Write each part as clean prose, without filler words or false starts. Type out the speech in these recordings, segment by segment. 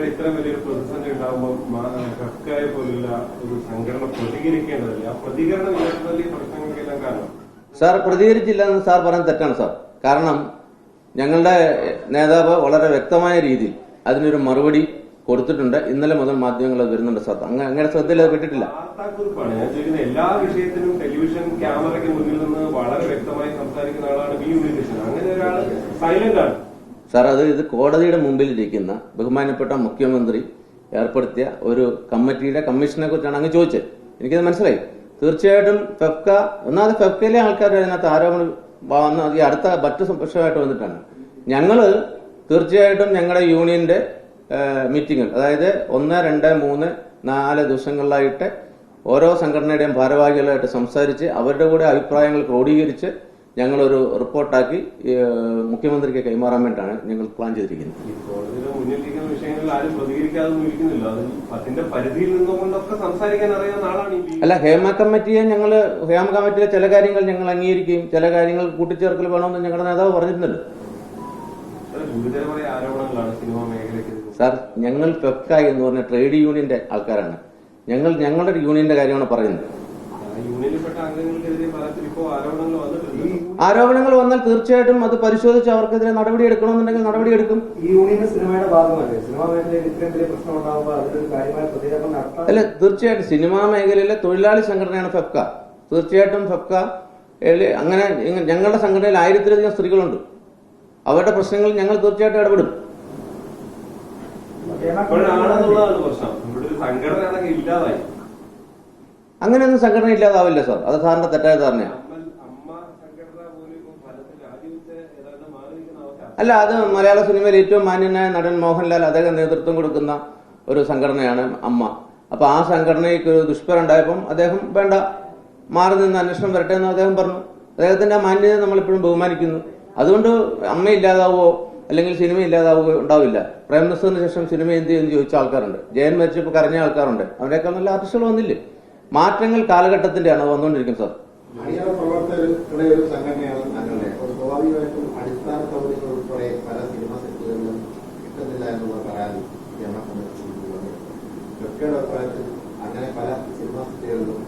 മേഖലയുടെ ഇത്രയും വലിയൊരു പ്രതിസന്ധി ഉണ്ടാകുമ്പോൾ ഫെഫ്കയെ പോലുള്ള ഒരു സംഘടന പ്രതികരിക്കേണ്ടതല്ലേ? ആ പ്രതികരണം ഏറ്റവും വലിയ പ്രശ്നങ്ങൾക്കെല്ലാം കാരണം. സാർ പ്രതികരിച്ചില്ല എന്ന് സാർ പറയാൻ തെറ്റാണ് സാർ. കാരണം ഞങ്ങളുടെ നേതാവ് വളരെ വ്യക്തമായ രീതിയിൽ അതിനൊരു മറുപടി കൊടുത്തിട്ടുണ്ട്. ഇന്നലെ മുതൽ മാധ്യമങ്ങൾ വരുന്നുണ്ട് സാർ. അങ്ങനെ ശ്രദ്ധയിൽ അത് പെട്ടിട്ടില്ല. വാർത്താക്കുറിപ്പാണ് ഞാൻ ചോദിക്കുന്നത്. എല്ലാ വിഷയത്തിനും ടെലിവിഷൻ ക്യാമറയ്ക്ക് മുന്നിൽ നിന്ന് വളരെ വ്യക്തമായി സംസാരിക്കുന്ന ആളാണ് വി ഉണ്ണികൃഷ്ണൻ. അങ്ങനെ ഒരാൾ സൈലന്റ് ആണ് സാർ. ഇത് കോടതിയുടെ മുമ്പിലിരിക്കുന്ന ബഹുമാനപ്പെട്ട മുഖ്യമന്ത്രി ഏർപ്പെടുത്തിയ ഒരു കമ്മിറ്റിയുടെ കമ്മീഷനെ കുറിച്ചാണ് അങ്ങ് ചോദിച്ചത്. എനിക്കത് മനസ്സിലായി. തീർച്ചയായിട്ടും ഫെഫ്ക ഒന്നാമത് ഫെഫ്കയിലെ ആൾക്കാർ അതിനകത്ത് ആരോപണം വന്ന് ഈ അടുത്ത മറ്റു പ്രശ്നമായിട്ട് വന്നിട്ടാണ്. ഞങ്ങള് തീർച്ചയായിട്ടും ഞങ്ങളുടെ യൂണിയന്റെ മീറ്റിംഗുകൾ, അതായത് 1, 2, 3, 4 ദിവസങ്ങളിലായിട്ട് ഓരോ സംഘടനയുടെയും ഭാരവാഹികളായിട്ട് സംസാരിച്ച് അവരുടെ കൂടെ അഭിപ്രായങ്ങൾ ക്രോഡീകരിച്ച് ഞങ്ങളൊരു റിപ്പോർട്ടാക്കി മുഖ്യമന്ത്രിക്ക് കൈമാറാൻ വേണ്ടിയിട്ടാണ് ഞങ്ങൾ പ്ലാൻ ചെയ്തിരിക്കുന്നത്. കോടതിയുടെ മുന്നിലിരിക്കുന്ന വിഷയങ്ങളിൽ ആരും പ്രതികരിക്കാതെ ഇരിക്കുന്നില്ല. അതിന്റെ പരിധിയിൽ നിന്നുകൊണ്ടൊക്കെ സംസാരിക്കാൻ അറിയാവുന്ന ആളാണ്. അല്ല, ഹേമ കമ്മിറ്റിയിലെ ചില കാര്യങ്ങൾ ഞങ്ങൾ അംഗീകരിക്കുകയും ചില കാര്യങ്ങൾ കൂട്ടിച്ചേർക്കൽ വേണമെന്ന് ഞങ്ങളുടെ നേതാവ് പറഞ്ഞിരുന്നല്ലോ. ഗുരുതരമായ ആരോപണങ്ങളാണ് സിനിമാ മേഖലയ്ക്ക്. സാർ, ഞങ്ങൾ ഫെഫ്ക എന്ന് പറഞ്ഞ ട്രേഡ് യൂണിയന്റെ ആൾക്കാരാണ്. ഞങ്ങളുടെ യൂണിയന്റെ കാര്യമാണ് പറയുന്നത്. ആരോപണങ്ങൾ വന്നാൽ തീർച്ചയായിട്ടും അത് പരിശോധിച്ച് അവർക്കെതിരെ നടപടി എടുക്കണമെന്നുണ്ടെങ്കിൽ നടപടിയെടുക്കും. അല്ല, തീർച്ചയായിട്ടും സിനിമാ മേഖലയിലെ തൊഴിലാളി സംഘടനയാണ് ഫെഫ്ക. തീർച്ചയായിട്ടും ഫെഫ്ക അങ്ങനെ ഞങ്ങളുടെ സംഘടനയിൽ 1000-ലധികം സ്ത്രീകളുണ്ട്. അവരുടെ പ്രശ്നങ്ങളിൽ ഞങ്ങൾ തീർച്ചയായിട്ടും ഇടപെടും. അങ്ങനെയൊന്നും സംഘടന ഇല്ലാതാവില്ല സാർ. അത് സാറിന്റെ തെറ്റായ ധാരണയാണ്. അല്ല, അത് മലയാള സിനിമയിൽ ഏറ്റവും മാന്യനായ നടൻ മോഹൻലാൽ അദ്ദേഹം നേതൃത്വം കൊടുക്കുന്ന ഒരു സംഘടനയാണ് അമ്മ. അപ്പൊ ആ സംഘടനയ്ക്ക് ഒരു ദുഷ്പരം ഉണ്ടായപ്പം അദ്ദേഹം വേണ്ട, മാറി നിന്ന് അന്വേഷണം വരട്ടെ എന്ന് അദ്ദേഹം പറഞ്ഞു. അദ്ദേഹത്തിന്റെ മാന്യത നമ്മളിപ്പോഴും ബഹുമാനിക്കുന്നു. അതുകൊണ്ട് അമ്മ ഇല്ലാതാവോ അല്ലെങ്കിൽ സിനിമ ഇല്ലാതാവുകയോ ഉണ്ടാവില്ല. പ്രേംനസറിന് ശേഷം സിനിമ എന്ത് ചെയ്യുമെന്ന് ചോദിച്ച ആൾക്കാരുണ്ട്. ജയൻ മരിച്ചപ്പോൾ കരഞ്ഞ ആൾക്കാരുണ്ട്. അവരെയൊക്കെ നല്ല ആർട്ടിസ്റ്റുകൾ വന്നില്ലേ? മാറ്റങ്ങൾ കാലഘട്ടത്തിന്റെയാണ് വന്നുകൊണ്ടിരിക്കും സാർ. സ്വാഭാവികമായിട്ടും അടിസ്ഥാന സൗകര്യങ്ങൾ ഉൾപ്പെടെ പല സിനിമാ സെറ്റുകളിലും കിട്ടുന്നില്ല എന്നുള്ള പരാതി അഭിപ്രായത്തിൽ അങ്ങനെ പല സിനിമാ സെറ്റുകളിലും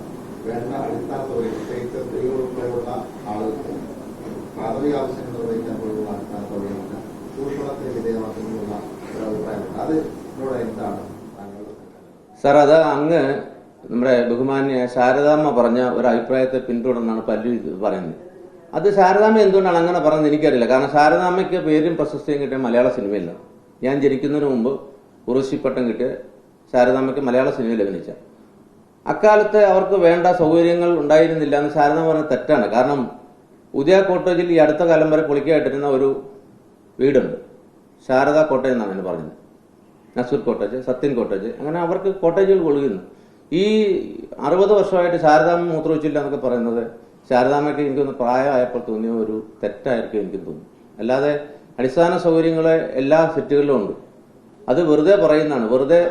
വേണ്ട അടിസ്ഥാന സൗകര്യം, പ്രത്യേകിച്ച് സ്ത്രീകൾ ഉൾപ്പെടെയുള്ള ആളുകൾക്ക് പ്രാഥമിക ആവശ്യങ്ങൾ നിർവഹിക്കാൻ പോലുള്ള അടിസ്ഥാന സൗകര്യമാണ് ചൂഷണത്തിന് വിധേയമാക്കുന്നതിനുള്ള ഒരു അഭിപ്രായമുണ്ട്. അത് ഇതിലൂടെ എന്താണ് താങ്കളുടെ? സാർ, അത് അങ്ങ് നമ്മുടെ ബഹുമാന്യ ശാരദാമ്മ പറഞ്ഞ ഒരു അഭിപ്രായത്തെ പിന്തുടർന്നാണ് പല്ലു പറയുന്നത്. അത് ശാരദാമ്മ എന്തുകൊണ്ടാണ് അങ്ങനെ പറഞ്ഞത് എനിക്കറിയില്ല. കാരണം ശാരദാമ്മയ്ക്ക് പേരും പ്രശസ്തിയും കിട്ടിയ മലയാള സിനിമയില്ല. ഞാൻ ജനിക്കുന്നതിന് മുമ്പ് ഉറുശിപ്പട്ടം കിട്ടിയ ശാരദാമ്മയ്ക്ക് മലയാള സിനിമയിൽ അഭിനയിച്ച അക്കാലത്ത് അവർക്ക് വേണ്ട സൗകര്യങ്ങൾ ഉണ്ടായിരുന്നില്ല എന്ന് ശാരദാമ്മ പറഞ്ഞത് തെറ്റാണ്. കാരണം ഉദയ കോട്ടേജിൽ ഈ അടുത്ത കാലം വരെ പൊളിക്കായിട്ടിരുന്ന ഒരു വീടുണ്ട്, ശാരദ കോട്ടേജ് എന്നാണ് എന്നെ പറഞ്ഞത്. നസൂർ കോട്ടേജ്, സത്യൻ കോട്ടേജ്, അങ്ങനെ അവർക്ക് കോട്ടേജുകൾ കൊള്ളുന്നു. ഈ 60 വർഷമായിട്ട് ശാരദാമ്മ മൂത്രവെച്ചില്ല എന്നൊക്കെ പറയുന്നത് ശാരദാമ്മയ്ക്ക് എനിക്കൊന്ന് പ്രായമായപ്പോൾ തോന്നിയ ഒരു തെറ്റായിരിക്കും എനിക്ക് തോന്നുന്നു. അല്ലാതെ അടിസ്ഥാന സൗകര്യങ്ങളെ എല്ലാ സെറ്റുകളിലും ഉണ്ട്. അത് വെറുതെ പറയുന്നതാണ്. വെറുതെ,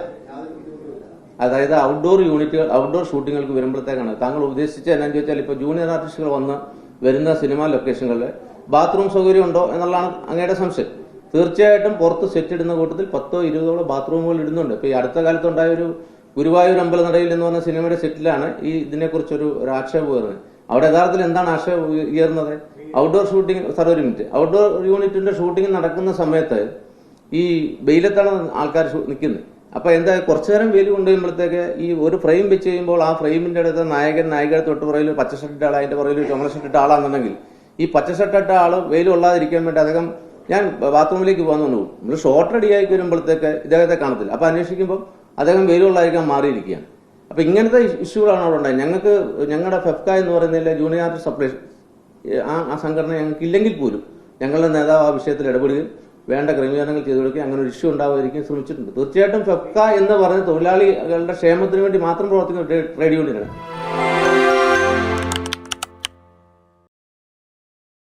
അതായത് ഔട്ട്ഡോർ യൂണിറ്റുകൾ, ഔട്ട്ഡോർ ഷൂട്ടിങ്ങൾക്ക് വരുമ്പോഴത്തേക്കാണ് താങ്കൾ ഉദ്ദേശിച്ച എന്നാന്ന് ചോദിച്ചാൽ ഇപ്പോൾ ജൂനിയർ ആർട്ടിസ്റ്റുകൾ വന്ന് വരുന്ന സിനിമാ ലൊക്കേഷനുകളിൽ ബാത്റൂം സൗകര്യം ഉണ്ടോ എന്നുള്ളതാണ് അങ്ങയുടെ സംശയം. തീർച്ചയായിട്ടും പുറത്ത് സെറ്റ് ഇടുന്ന കൂട്ടത്തിൽ 10-20 ബാത്റൂമുകൾ ഇടുന്നുണ്ട്. ഇപ്പൊ ഈ അടുത്ത കാലത്തുണ്ടായ ഒരു ഗുരുവായൂർ അമ്പലനടയിൽ എന്ന് പറഞ്ഞ സിനിമയുടെ സെറ്റിലാണ് ഈ ഇതിനെക്കുറിച്ചൊരു ആക്ഷേപം ഉയർന്നത്. അവിടെ യഥാർത്ഥത്തിൽ എന്താണ് ആക്ഷേപം ഉയർന്നത്? ഔട്ട്ഡോർ ഷൂട്ടിംഗ്, സാർ ഒരു മിനിറ്റ്, ഔട്ട്ഡോർ യൂണിറ്റിന്റെ ഷൂട്ടിംഗ് നടക്കുന്ന സമയത്ത് ഈ വെയിലത്താണ് ആൾക്കാർ നിൽക്കുന്നത്. അപ്പൊ എന്താ, കുറച്ചു നേരം വെയിൽ കൊണ്ടുവരുമ്പോഴത്തേക്ക് ഈ ഒരു ഫ്രെയിം വെച്ച് കഴിയുമ്പോൾ ആ ഫ്രെയിമിന്റെ അടുത്ത് നായികയുടെ തൊട്ട് പുറയിൽ പച്ച ഷർട്ടിട്ട ആൾ, അതിന്റെ പുറയിൽ ചുമല ഷർട്ടിട്ട ആളാണെന്നുണ്ടെങ്കിൽ ഈ പച്ച ഷർട്ടിട്ട ആള് വെയിൽ കൊള്ളാതിരിക്കാൻ വേണ്ടി അദ്ദേഹം, ഞാൻ ബാത്റൂമിലേക്ക് പോകാൻ തോന്നുന്നു, നമ്മൾ ഷോർട്ട് റെഡിയായി വരുമ്പോഴത്തേക്ക് ഇദ്ദേഹത്തെ കാണത്തില്ല. അപ്പൊ അന്വേഷിക്കുമ്പോൾ അദ്ദേഹം വെയിൽ കൊള്ളാതിരിക്കാൻ മാറിയിരിക്കുകയാണ്. അപ്പൊ ഇങ്ങനത്തെ ഇഷ്യൂകളാണ് അവിടെ ഉണ്ടായത്. ഞങ്ങളുടെ ഫെഫ്ക എന്ന് പറയുന്നതിലെ ജൂനിയർ ആർട്ടിസ്റ്റ് സപ്ലൈ ആ സംഘടന ഞങ്ങൾക്ക് ഇല്ലെങ്കിൽ പോലും ഞങ്ങളുടെ നേതാവ് ആ വിഷയത്തിൽ ഇടപെടുകയും വേണ്ട ക്രമീകരണങ്ങൾ ചെയ്തു കൊടുക്കുകയും അങ്ങനെ ഒരു ഇഷ്യൂ ഉണ്ടാവാതിരിക്കാൻ ശ്രമിച്ചിട്ടുണ്ട്. തീർച്ചയായിട്ടും ഫെഫ്ക എന്ന് പറഞ്ഞ തൊഴിലാളികളുടെ ക്ഷേമത്തിന് വേണ്ടി മാത്രം പ്രവർത്തിക്കുന്ന ട്രേഡ് യൂണിയനാണ്.